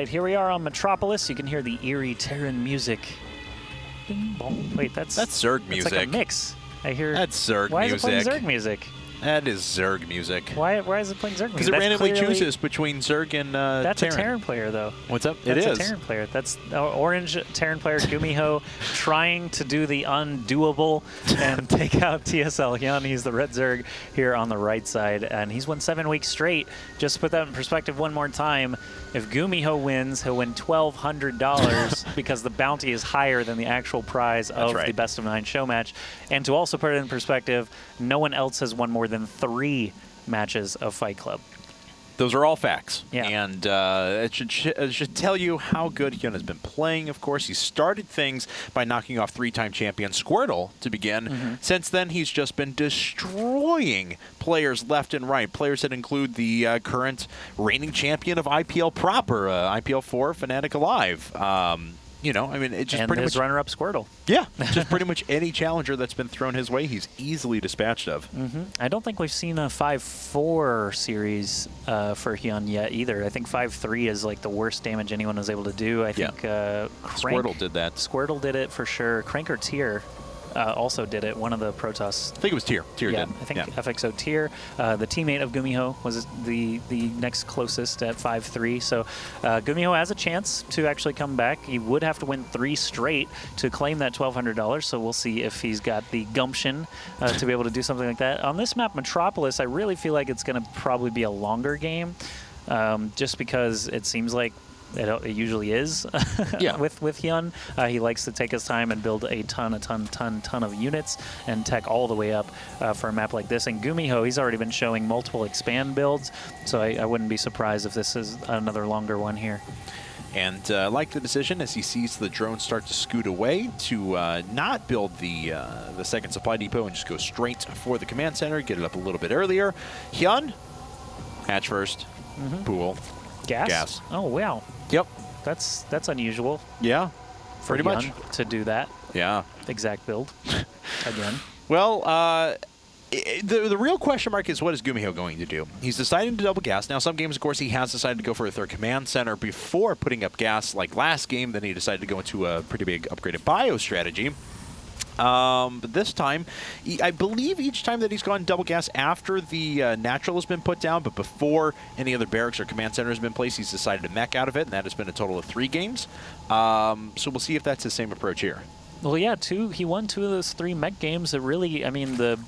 right, here we are on Metropolis. You can hear the eerie Terran music. Bing, bong. Wait, that's Zerg music. It's like a mix. I hear. That's Zerg music. Why is it playing Zerg music? That is Zerg music. Why is it playing Zerg music? Because it randomly chooses between Zerg and Terran. That's a Terran player, though. What's up? That's a Terran player. That's orange Terran player GuMiho trying to do the undoable and take out TSL.HyuN. He's the red Zerg here on the right side, and he's won 7 weeks straight. Just to put that in perspective one more time, if GuMiho wins, he'll win $1,200 because the bounty is higher than the actual prize of the best of 9 show match. And to also put it in perspective, no one else has won more than 3 matches of Fight Club. Those are all facts. Yeah. And it should tell you how good HyuN has been playing, of course. He started things by knocking off 3-time champion Squirtle to begin. Since then, he's just been destroying players left and right. Players that include the current reigning champion of IPL proper, IPL 4, Fnatic Alive. You know, I mean, it just pretty much runner-up Squirtle. Yeah, just pretty much any challenger that's been thrown his way, he's easily dispatched of. I don't think we've seen a 5-4 series for HyuN yet either. I think 5-3 is like the worst damage anyone was able to do. I think Squirtle did that. Squirtle did it for sure. Crank or Tier also did it. One of the Protoss. I think it was Tier. Tier did. I think FXO Tier. The teammate of GuMiho was the next closest at 5-3. So GuMiho has a chance to actually come back. He would have to win 3 straight to claim that $1,200. So we'll see if he's got the gumption to be able to do something like that. On this map, Metropolis, I really feel like it's going to probably be a longer game, just because it seems like it usually is with HyuN. He likes to take his time and build a ton of units and tech all the way up for a map like this. And GuMiho, he's already been showing multiple expand builds, so I wouldn't be surprised if this is another longer one here. And like the decision as he sees the drones start to scoot away to not build the second supply depot and just go straight for the command center, get it up a little bit earlier. HyuN, hatch first, pool, gas. Oh, wow. Yep. That's unusual. Yeah, for pretty much to do that. Yeah. Exact build again. Well, the real question mark is, what is GuMiho going to do? He's deciding to double gas. Now, some games, of course, he has decided to go for a third command center before putting up gas, like last game. Then he decided to go into a pretty big upgraded bio strategy. But this time, I believe each time that he's gone double gas after the natural has been put down, but before any other barracks or command center has been placed, he's decided to mech out of it, and that has been a total of 3 games. So we'll see if that's the same approach here. Well, yeah, he won 2 of those 3 mech games. It really, I mean, the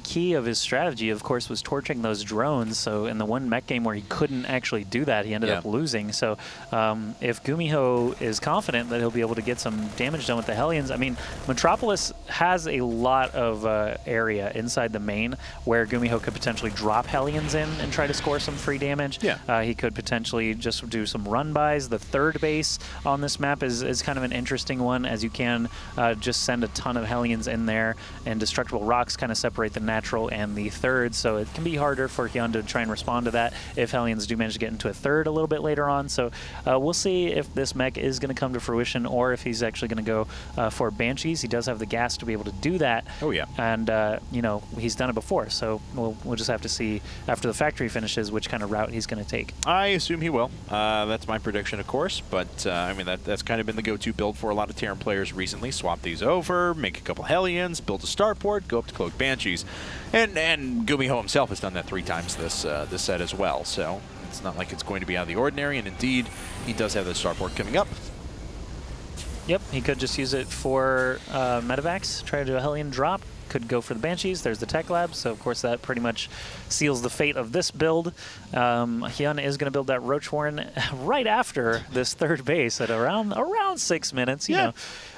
key of his strategy, of course, was torching those drones. So in the one mech game where he couldn't actually do that, he ended up losing. So if GuMiho is confident that he'll be able to get some damage done with the Hellions, I mean, Metropolis has a lot of area inside the main where GuMiho could potentially drop Hellions in and try to score some free damage. Yeah. He could potentially just do some run-bys. The third base on this map is kind of an interesting one, as you can just send a ton of Hellions in there, and Destructible Rocks kind of separate the natural and the third, so it can be harder for HyuN to try and respond to that if Hellions do manage to get into a third a little bit later on. So we'll see if this mech is going to come to fruition or if he's actually going to go for Banshees. He does have the gas to be able to do that. Oh, yeah. And, you know, he's done it before, so we'll just have to see after the factory finishes which kind of route he's going to take. I assume he will. That's my prediction, of course, but I mean, that's kind of been the go-to build for a lot of Terran players recently. Swap these over, make a couple Hellions, build a starport, go up to Cloak Banshees. And GuMiho himself has done that 3 times this set as well, so it's not like it's going to be out of the ordinary, and indeed, he does have the starport coming up. Yep, he could just use it for medevacs, try to do a Hellion drop, could go for the Banshees. There's the Tech Lab, so of course that pretty much seals the fate of this build. HyuN is going to build that Roach Warren right after this third base at around 6 minutes, you know.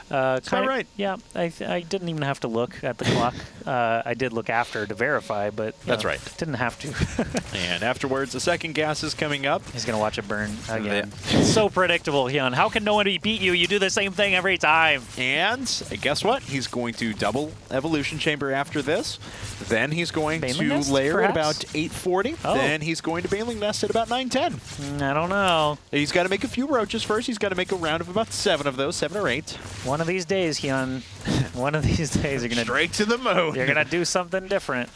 Right. Yeah, I didn't even have to look at the clock. I did look after to verify, but that's right. Didn't have to. And afterwards, the second gas is coming up. He's going to watch it burn again. So predictable, HyuN. How can no one beat you? You do the same thing every time. And guess what? He's going to double Evolution Chamber after this. Then he's going to layer at about 840. Oh. Then he's going to Baneling Nest at about 910. I don't know. He's got to make a few roaches first. He's got to make a round of about 7 of those, 7 or 8. One of these days, HyuN, one of these days you're gonna straight to the moon. You're gonna do something different.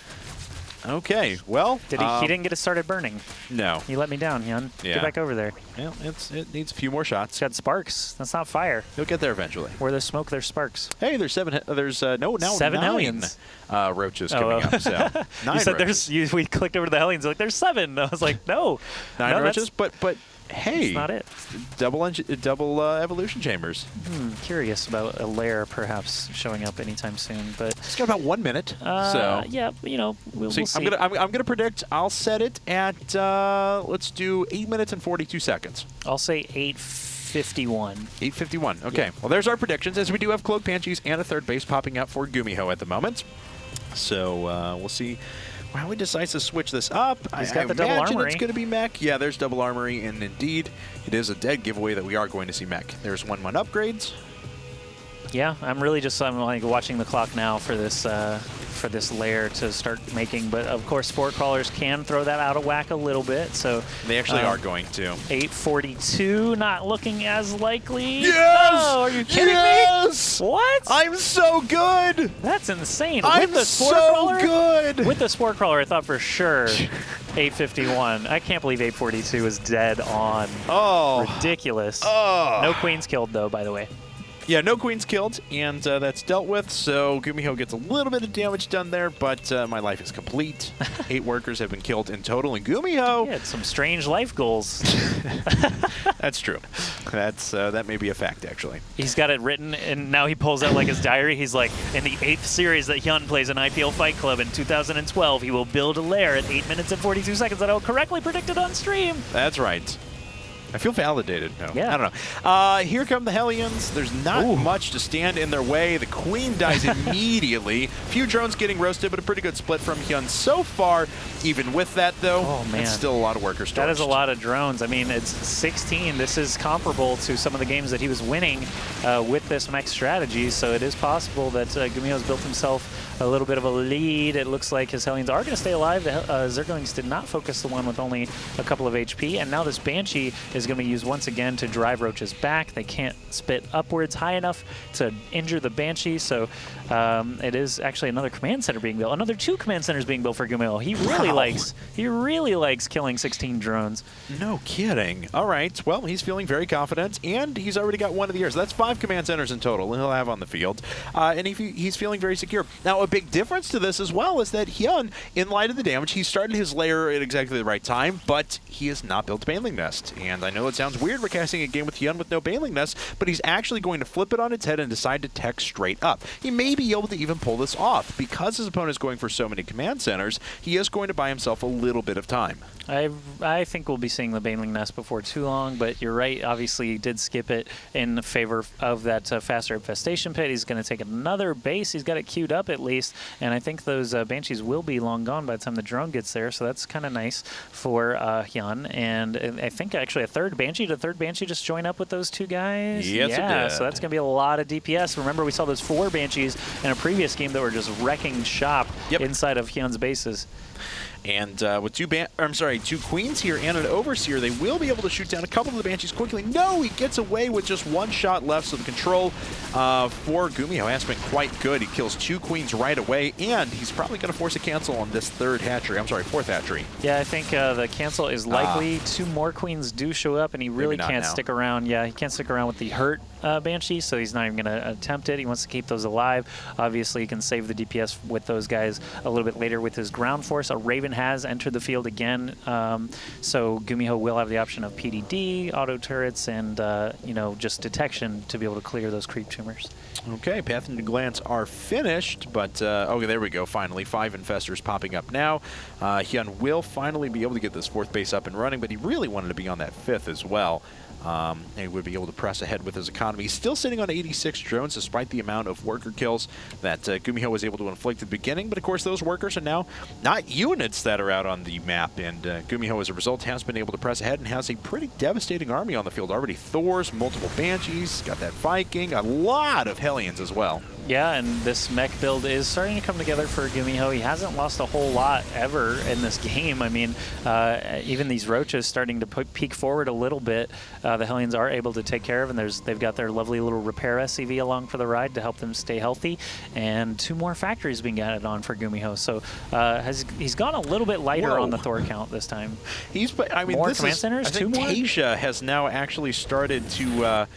Okay, well, He didn't get it started burning. No. He let me down, HyuN. Yeah. Get back over there. Well, it needs a few more shots. It's got sparks. That's not fire. He'll get there eventually. Where there's smoke, there's sparks. Hey, there's seven Hellions. roaches coming up. So 9 you said roaches. we clicked over to the Hellions. Like, there's 7. I was like, no. 9 roaches, but hey, that's not it. Double evolution chambers. Curious about a lair perhaps showing up anytime soon, but It's got about 1 minute. yeah, we'll see. I'm gonna predict. I'll set it at let's do 8 minutes and 42 seconds. I'll say 8:51. 8:51. Okay. Yeah. Well, there's our predictions, as we do have Cloak Banshees and a third base popping up for GuMiho at the moment. So we'll see how he decides to switch this up. He's got the double imagine armory. It's going to be mech. Yeah, there's double armory, and indeed, it is a dead giveaway that we are going to see mech. There's 1/1 upgrades. Yeah, I'm really just like watching the clock now for this lair to start making. But of course, spore crawlers can throw that out of whack a little bit. So They actually are going to. 8:42, not looking as likely. Yes! Oh, are you kidding Yes! me? What? I'm so good! That's insane. I'm With the spore so crawler, good! With the spore crawler, I thought for sure 8:51. I can't believe 8:42 is dead on. Oh. Ridiculous. Oh. No queens killed though, by the way. Yeah, no queens killed, and that's dealt with, so GuMiho gets a little bit of damage done there, but my life is complete. 8 workers have been killed in total, and GuMiho... He had some strange life goals. That's true. That may be a fact, actually. He's got it written, and now he pulls out like his diary. He's like, in the 8th series that HyuN plays in IPL Fight Club in 2012, he will build a lair at 8 minutes and 42 seconds that I will correctly predicted on stream. That's right. I feel validated now. Yeah. I don't know. Here come the Hellions. There's not much to stand in their way. The Queen dies immediately. Few drones getting roasted, but a pretty good split from HyuN so far. Even with that, though, it's still a lot of workers. That is a lot of drones. I mean, it's 16. This is comparable to some of the games that he was winning with this mech strategy, so it is possible that GuMiho's built himself a little bit of a lead. It looks like his Hellions are going to stay alive. The Zerglings did not focus the one with only a couple of HP, and now this Banshee is going to be used once again to drive roaches back. They can't spit upwards high enough to injure the Banshee, so it is actually another command center being built. Another 2 command centers being built for GuMiho. He really likes killing 16 drones. No kidding. All right. Well, he's feeling very confident, and he's already got 1 of the years. That's 5 command centers in total he'll have on the field, and he's feeling very secure. Now, a big difference to this as well is that HyuN, in light of the damage, he started his lair at exactly the right time, but he has not built a Baneling Nest. And I know it sounds weird we're casting a game with HyuN with no Baneling Nest, but he's actually going to flip it on its head and decide to tech straight up. He may be able to even pull this off. Because his opponent is going for so many command centers, he is going to buy himself a little bit of time. I think we'll be seeing the Baneling Nest before too long, but you're right. Obviously, he did skip it in favor of that faster infestation pit. He's going to take another base. He's got it queued up at least, and I think those Banshees will be long gone by the time the drone gets there, so that's kind of nice for HyuN. And I think actually a third Banshee just join up with those 2 guys? Yes, yeah, it did. so that's going to be a lot of DPS. Remember, we saw those 4 Banshees in a previous game that were just wrecking shop inside of HyuN's bases. And with 2 Queens here and an Overseer, they will be able to shoot down a couple of the Banshees quickly. No, he gets away with just 1 shot left, so the control for GuMiho has been quite good. He kills 2 Queens right away, and he's probably going to force a cancel on this 4th hatchery. Yeah, I think the cancel is likely. 2 more Queens do show up, and he really can't stick around. Yeah, he can't stick around with the hurt Banshee, so he's not even going to attempt it. He wants to keep those alive. Obviously, he can save the DPS with those guys a little bit later with his ground force. A Raven has entered the field again, so GuMiho will have the option of PDD, auto turrets, and just detection to be able to clear those creep tumors. Okay, Path into Glance are finished, but okay, there we go. Finally, 5 infestors popping up now. HyuN will finally be able to get this 4th base up and running, but he really wanted to be on that 5th as well. And he would be able to press ahead with his economy. He's still sitting on 86 drones despite the amount of worker kills that GuMiho was able to inflict at the beginning. But of course, those workers are now not units that are out on the map. And GuMiho, as a result, has been able to press ahead and has a pretty devastating army on the field already. Thors, multiple Banshees, got that Viking, a lot of Hellions as well. Yeah, and this mech build is starting to come together for GuMiho. He hasn't lost a whole lot ever in this game. I mean, even these roaches starting to peek forward a little bit. the Hellions are able to take care of, and they've got their lovely little repair SCV along for the ride to help them stay healthy, and 2 more factories being added on for GuMiho. So he's gone a little bit lighter on the Thor count this time. I mean, more this command is, centers, I think 2 more? Tasia has now actually started to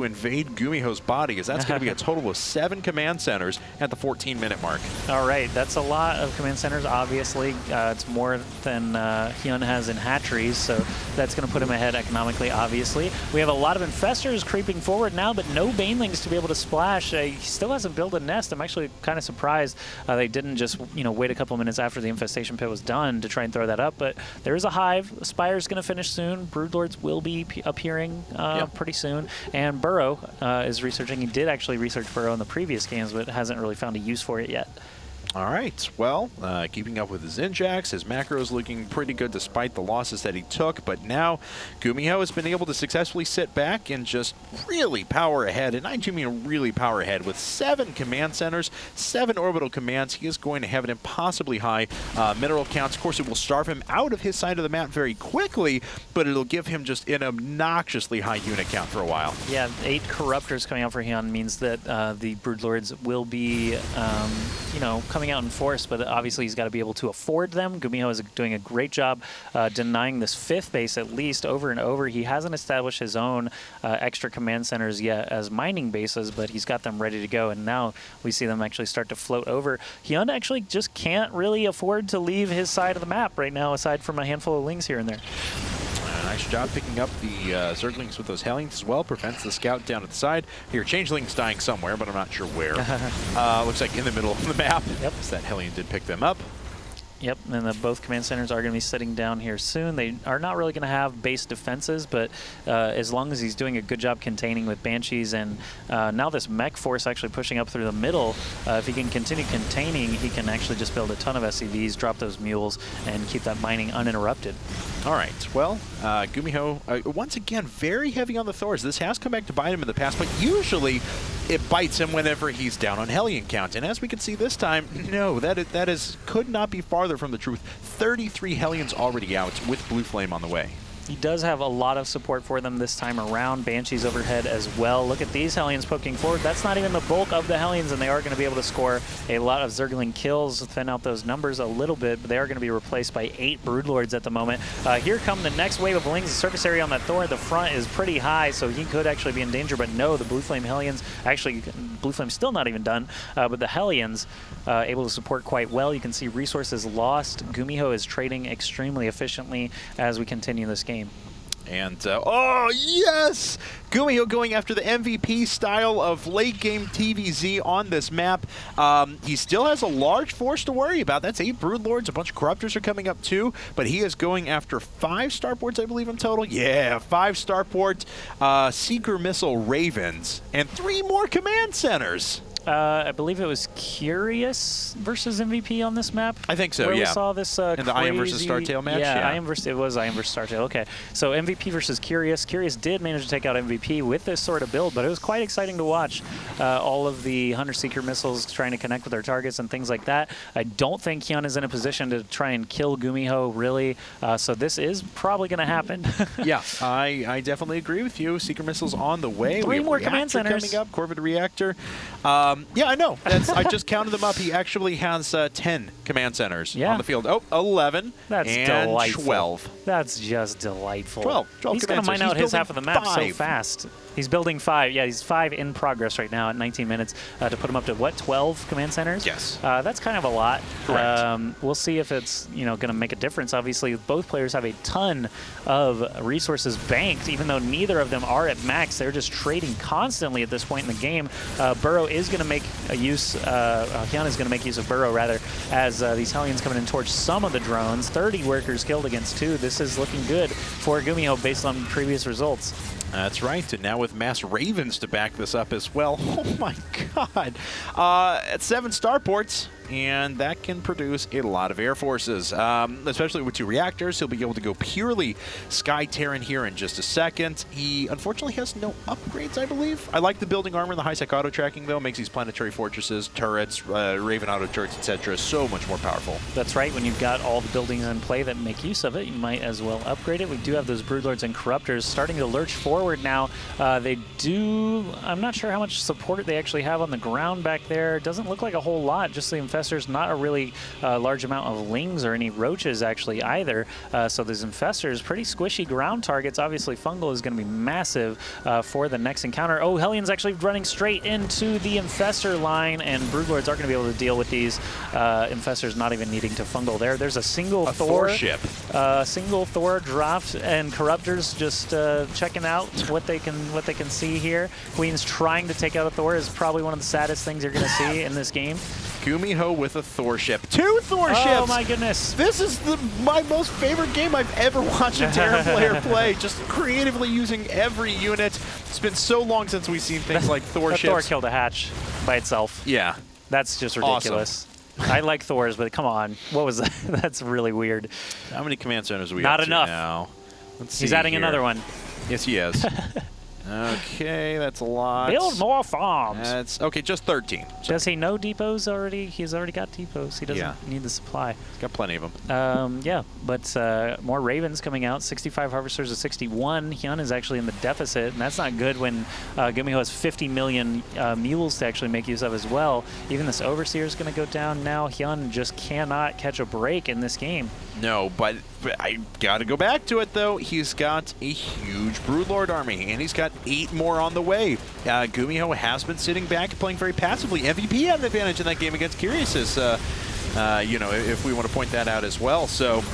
invade GuMiho's body, because that's going to be a total of 7 command centers at the 14-minute mark. All right, that's a lot of command centers, obviously. It's more than HyuN has in hatcheries, so that's going to put him ahead economically, obviously. We have a lot of infestors creeping forward now, but no banelings to be able to splash. He still hasn't built a nest. I'm actually kind of surprised they didn't just wait a couple of minutes after the infestation pit was done to try and throw that up, but there is a hive. Spire's going to finish soon. Broodlords will be appearing pretty soon, and Burrow is researching. He did actually research Burrow in the previous games, but hasn't really found a use for it yet. All right, well, keeping up with his Zinjax, his macros looking pretty good despite the losses that he took, but now GuMiho has been able to successfully sit back and just really power ahead, and I do mean really power ahead, with 7 command centers, 7 orbital commands. He is going to have an impossibly high mineral count. Of course, it will starve him out of his side of the map very quickly, but it'll give him just an obnoxiously high unit count for a while. Yeah, 8 Corruptors coming out for HyuN means that the Broodlords will be, coming out in force, but obviously he's got to be able to afford them. GuMiho is doing a great job denying this 5th base at least over and over. He hasn't established his own extra command centers yet as mining bases, but he's got them ready to go, and now we see them actually start to float over. HyuN actually just can't really afford to leave his side of the map right now, aside from a handful of lings here and there. Nice job picking up the Zerglings with those Hellions as well. Prevents the scout down at the side. Here, Changeling's dying somewhere, but I'm not sure where. Looks like in the middle of the map. Yep. So that Hellion did pick them up. Yep, and both command centers are going to be sitting down here soon. They are not really going to have base defenses, but as long as he's doing a good job containing with Banshees, and now this mech force actually pushing up through the middle, if he can continue containing, he can actually just build a ton of SCVs, drop those mules, and keep that mining uninterrupted. All right, well, GuMiho, once again, very heavy on the Thors. This has come back to bite him in the past, but usually it bites him whenever he's down on Hellion count. And as we can see this time, no, that is could not be farther from the truth. 33 Hellions already out with Blue Flame on the way. He does have a lot of support for them this time around. Banshees overhead as well. Look at these Hellions poking forward. That's not even the bulk of the Hellions, and they are going to be able to score a lot of Zergling kills, thin out those numbers a little bit, but they are going to be replaced by 8 Broodlords at the moment. Here come the next wave of Lings. The surface area on that Thor at the front is pretty high, so he could actually be in danger, but no, the Blue Flame Hellions, actually, Blue Flame's still not even done, but the Hellions able to support quite well. You can see resources lost. GuMiho is trading extremely efficiently as we continue this game. And, oh, yes! GuMiho going after the MVP style of late-game TVZ on this map. He still has a large force to worry about. That's 8 Broodlords. A bunch of Corruptors are coming up, too. But he is going after 5 Starports, I believe, in total. Yeah, 5 Starport, Seeker Missile Ravens, and 3 more command centers. I believe it was Curious versus MVP on this map. I think so, where yeah. We saw this in the IM versus StarTale match? Yeah, it was IM versus StarTale. Okay, so MVP versus Curious. Curious did manage to take out MVP with this sort of build, but it was quite exciting to watch all of the Hunter Seeker missiles trying to connect with their targets and things like that. I don't think HyuN is in a position to try and kill GuMiho, really, so this is probably going to happen. Yeah, I definitely agree with you. Seeker missiles on the way. 3 more command centers coming up. Corvid Reactor. Yeah, I know. I just counted them up. He actually has 10 command centers on the field. Oh, 11 That's and delightful. 12. That's just delightful. 12 He's going to mine out his half of the map 5. so fast. He's building 5. Yeah, he's 5 in progress right now at 19 minutes to put him up to, what, 12 command centers? Yes. That's kind of a lot. Correct. We'll see if it's, going to make a difference. Obviously, both players have a ton of resources banked, even though neither of them are at max. They're just trading constantly at this point in the game. Burrow is going to make a use, HyuN is going to make use of Burrow, rather, as these Hellions coming in towards some of the drones. 30 workers killed against 2. This is looking good for GuMiho based on previous results. That's right, and now with Mass Ravens to back this up as well. Oh my god. At 7 starports, and that can produce a lot of Air Forces, especially with 2 reactors. He'll be able to go purely Sky Terran here in just a second. He unfortunately has no upgrades, I believe. I like the building armor and the high-sec auto-tracking, though. Makes these planetary fortresses, turrets, Raven auto-turrets, etc. so much more powerful. That's right. When you've got all the buildings in play that make use of it, you might as well upgrade it. We do have those Broodlords and Corruptors starting to lurch forward now. They do... I'm not sure how much support they actually have on the ground back there. Doesn't look like a whole lot. Just the Infestors, not a really large amount of Lings or any Roaches actually either. So these Infestors, pretty squishy ground targets. Obviously, Fungal is going to be massive for the next encounter. Oh, Hellions actually running straight into the Infestor line, and Broodlords aren't going to be able to deal with these Infestors not even needing to Fungal there. There's a single Thor ship. Single Thor dropped, and Corruptors just checking out what they can see here. Queen's trying to take out a Thor is probably one of the saddest things you're going to see in this game. GuMiho with a Thor ship. 2 Thor ships! Oh my goodness. This is my most favorite game I've ever watched a Terran player play. Just creatively using every unit. It's been so long since we've seen things like Thor ships. Thor killed a hatch by itself. Yeah. That's just ridiculous. Awesome. I like Thors, but come on. What was that? That's really weird. How many command centers are we Not up to enough. now? Let's see He's adding here. another one. Yes, he is. Okay, that's a lot. Build more farms. That's okay, just 13. Does he know depots already? He's already got depots. He doesn't need the supply. He's got plenty of them. Yeah, but more Ravens coming out. 65 Harvesters to 61. HyuN is actually in the deficit, and that's not good when GuMiho has 50 million mules to actually make use of as well. Even this Overseer is going to go down now. HyuN just cannot catch a break in this game. No, but I got to go back to it, though. He's got a huge Broodlord army, and he's got 8 more on the way. GuMiho has been sitting back and playing very passively. MVP had an advantage in that game against Curiouses, you know, if we want to point that out as well. So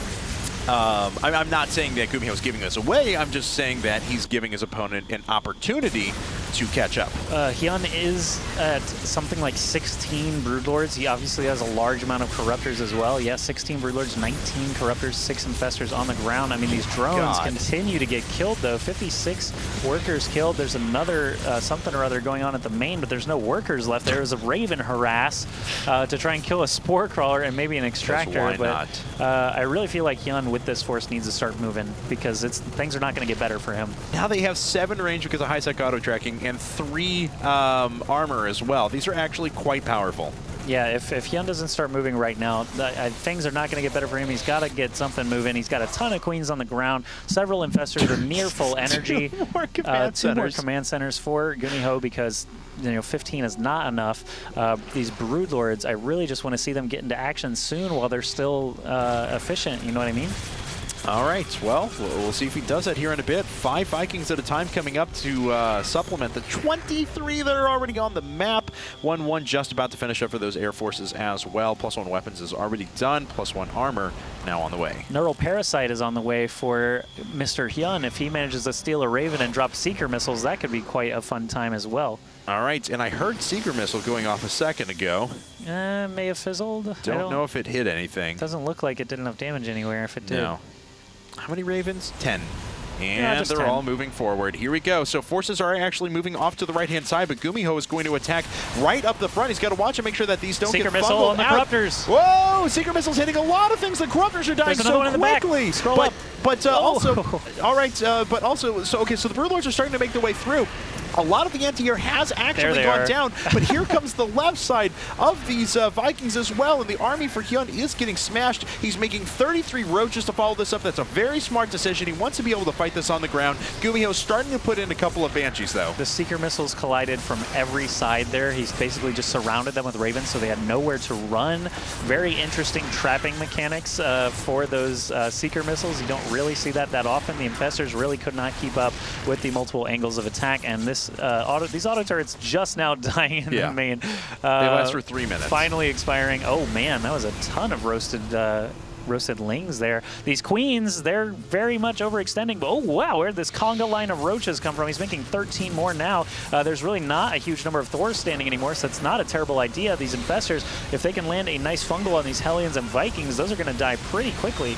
I'm not saying that GuMiho is giving us away. I'm just saying that he's giving his opponent an opportunity to catch up. HyuN is at something like 16 Broodlords. He obviously has a large amount of Corruptors as well. Yeah, 16 Broodlords, 19 Corruptors, 6 Infestors on the ground. I mean, these drones continue to get killed, though. 56 workers killed. There's another something or other going on at the main, but there's no workers left. There's a Raven harass to try and kill a Spore Crawler and maybe an Extractor. Why but not? I really feel like HyuN with this force needs to start moving because things are not going to get better for him. Now they have 7 range because of high-sec auto-tracking and 3 armor as well. These are actually quite powerful. Yeah, if HyuN doesn't start moving right now, things are not going to get better for him. He's got to get something moving. He's got a ton of Queens on the ground, several Infestors with near full energy. 2 more command centers. 2 more command centers for GuMiho because 15 is not enough. These Broodlords, I really just want to see them get into action soon while they're still efficient. You know what I mean? All right, well, we'll see if he does that here in a bit. 5 Vikings at a time coming up to supplement the 23 that are already on the map. 1-1 just about to finish up for those Air Forces as well. +1 weapons is already done. +1 armor now on the way. Neural Parasite is on the way for Mr. HyuN. If he manages to steal a Raven and drop Seeker missiles, that could be quite a fun time as well. All right, and I heard Seeker missile going off a second ago. May have fizzled. Don't know if it hit anything. Doesn't look like it did enough damage anywhere if it did. No. How many Ravens? 10. And yeah, they're 10. all moving forward. Here we go. So forces are actually moving off to the right-hand side, but GuMiho is going to attack right up the front. He's got to watch and make sure that these don't Seeker get missile fungled on the out. Corruptors. Whoa! Seeker missile's hitting a lot of things. The Corruptors are dying There's another one so in the back. quickly. Scroll up. But also, all right, but also, so the Broodlords are starting to make their way through. A lot of the anti-air has actually gone down, but here comes the left side of these Vikings as well, and the army for HyuN is getting smashed. He's making 33 Roaches to follow this up. That's a very smart decision. He wants to be able to fight this on the ground. GuMiho's starting to put in a couple of Banshees, though. The Seeker missiles collided from every side there. He's basically just surrounded them with Ravens, so they had nowhere to run. Very interesting trapping mechanics for those Seeker missiles. You don't really see that often. The Infestors really could not keep up with the multiple angles of attack, and these auto turrets just now dying in the main. They last for 3 minutes. Finally expiring. Oh man, that was a ton of roasted Lings there. These Queens, they're very much overextending. But oh wow, where did this conga line of Roaches come from? He's making 13 more now. There's really not a huge number of Thors standing anymore, so it's not a terrible idea. These Infestors, if they can land a nice fungal on these Hellions and Vikings, those are going to die pretty quickly.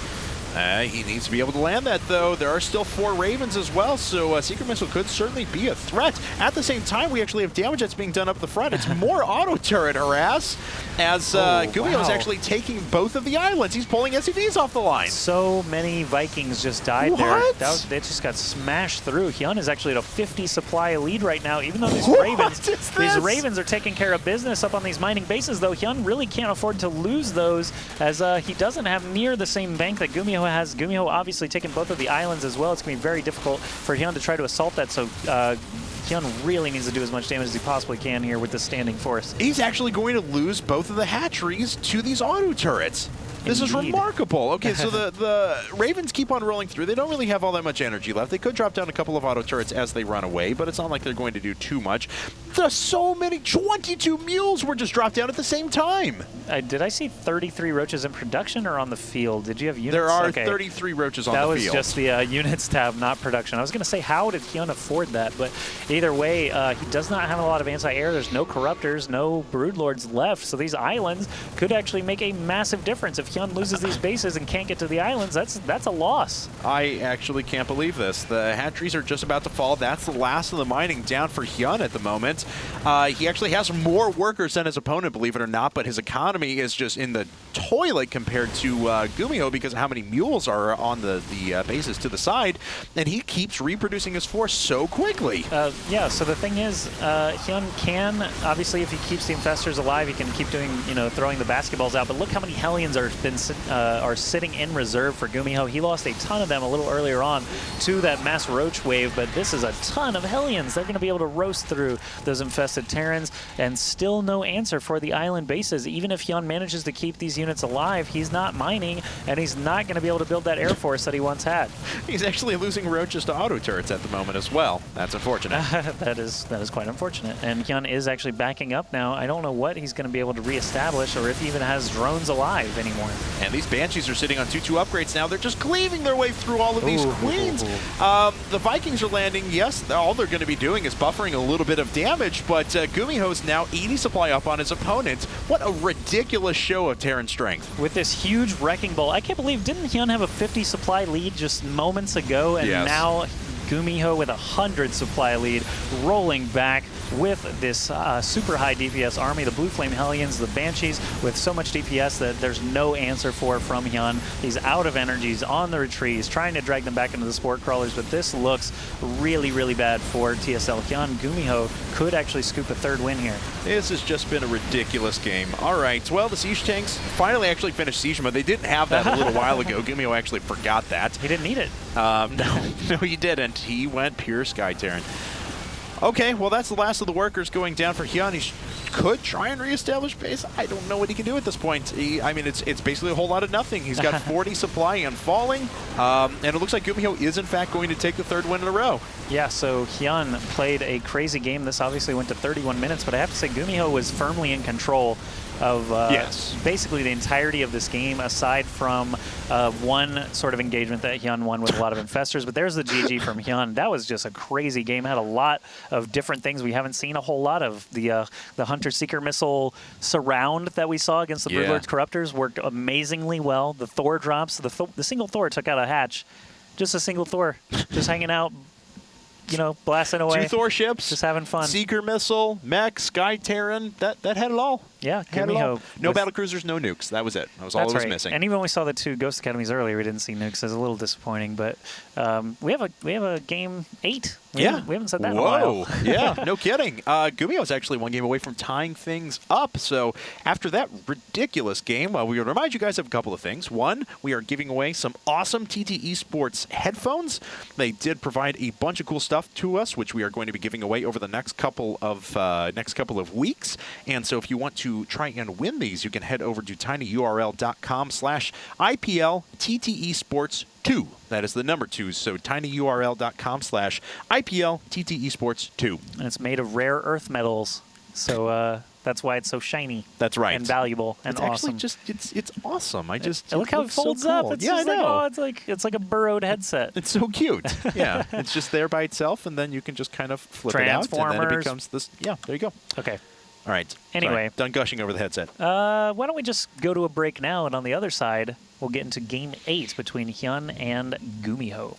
He needs to be able to land that, though. There are still 4 Ravens as well, so Secret Missile could certainly be a threat. At the same time, we actually have damage that's being done up the front. It's more auto turret harass, as GuMiho is actually taking both of the islands. He's pulling SCVs off the line. So many Vikings just died there. They just got smashed through. HyuN is actually at a 50 supply lead right now, even though these Ravens are taking care of business up on these mining bases, though. HyuN really can't afford to lose those, as he doesn't have near the same bank that GuMiho has. GuMiho obviously taking both of the islands as well. It's going to be very difficult for HyuN to try to assault that, so HyuN really needs to do as much damage as he possibly can here with this standing force. He's actually going to lose both of the hatcheries to these auto turrets. This is remarkable. Okay, so the Ravens keep on rolling through. They don't really have all that much energy left. They could drop down a couple of auto turrets as they run away, but it's not like they're going to do too much. There's so many, 22 mules were just dropped down at the same time. Did I see 33 roaches in production or on the field? Did you have units? There are 33 roaches on the field. That was just the units tab, not production. I was going to say, how did HyuN afford that? But either way, he does not have a lot of anti-air. There's no Corruptors, no Broodlords left, so these islands could actually make a massive difference. If HyuN loses these bases and can't get to the islands, that's a loss. I actually can't believe this. The hatcheries are just about to fall. That's the last of the mining down for HyuN at the moment. He actually has more workers than his opponent, believe it or not, but his economy is just in the toilet compared to GuMiho because of how many mules are on the bases to the side, and he keeps reproducing his force so quickly. Yeah, so the thing is, HyuN can, obviously, if he keeps the infestors alive, he can keep doing, throwing the basketballs out, but look how many Hellions are sitting in reserve for GuMiho. He lost a ton of them a little earlier on to that mass roach wave, but this is a ton of Hellions. They're going to be able to roast through those infested Terrans, and still no answer for the island bases. Even if HyuN manages to keep these units alive, he's not mining, and he's not going to be able to build that air force that he once had. He's actually losing roaches to auto turrets at the moment as well. That's unfortunate. that is quite unfortunate. And HyuN is actually backing up now. I don't know what he's going to be able to reestablish, or if he even has drones alive anymore. And these Banshees are sitting on 2-2 upgrades now. They're just cleaving their way through all of these queens. The Vikings are landing. Yes, all they're going to be doing is buffering a little bit of damage, but GuMiho's now 80 supply up on his opponent. What a ridiculous show of Terran strength. With this huge Wrecking Ball, I can't believe, didn't HyuN have a 50 supply lead just moments ago, and now GuMiho with a 100 supply lead, rolling back with this super high DPS army, the Blue Flame Hellions, the Banshees, with so much DPS that there's no answer for from HyuN. He's out of energies on the retreat. He's trying to drag them back into the Sport Crawlers, but this looks really, really bad for TSL. HyuN, GuMiho could actually scoop a third win here. This has just been a ridiculous game. All right, well, the Siege Tanks finally actually finished Siege Mode. They didn't have that a little while ago. GuMiho actually forgot that. He didn't need it. No, he didn't. He went pure Sky Terran. Okay, well, that's the last of the workers going down for HyuN. He could try and reestablish base. I don't know what he can do at this point. I mean, it's basically a whole lot of nothing. He's got 40 supply and falling, and it looks like GuMiho is, in fact, going to take the third win in a row. Yeah, so HyuN played a crazy game. This obviously went to 31 minutes, but I have to say GuMiho was firmly in control of basically the entirety of this game, aside from one sort of engagement that HyuN won with a lot of infestors. But there's the GG from HyuN. That was just a crazy game. Had a lot of different things we haven't seen a whole lot of. The Hunter-Seeker missile surround that we saw against the Broodlord's Corruptors worked amazingly well. The Thor drops. The single Thor took out a hatch. Just a single Thor, just hanging out, blasting away. 2 Thor ships. Just having fun. Seeker missile, mech, Sky Terran. That had it all. Yeah, GuMiho. No battle cruisers, no nukes. That was it. That was all it was missing. And even when we saw the 2 Ghost Academies earlier, we didn't see nukes. It was a little disappointing, but we have a game 8. We haven't said that in a while. Yeah, no kidding. GuMiho is actually 1 game away from tying things up. So after that ridiculous game, we would remind you guys of a couple of things. One, we are giving away some awesome TT Esports headphones. They did provide a bunch of cool stuff to us, which we are going to be giving away over the next couple of weeks. And so if you want to try and win these, you can head over to tinyurl.com/IPLTTEsports2. That is the number 2. So tinyurl.com/IPLTTEsports2. And it's made of rare earth metals. So that's why it's so shiny. That's right. And valuable and it's awesome. Actually it's awesome. Look how it folds so cool. up. It's just it's like a burrowed headset. It's so cute. Yeah. It's just there by itself, and then you can just kind of flip it out, and then it becomes this. Yeah, there you go. Okay. All right. Anyway. Sorry. Done gushing over the headset. Why don't we just go to a break now, and on the other side, we'll get into Game 8 between HyuN and GuMiho.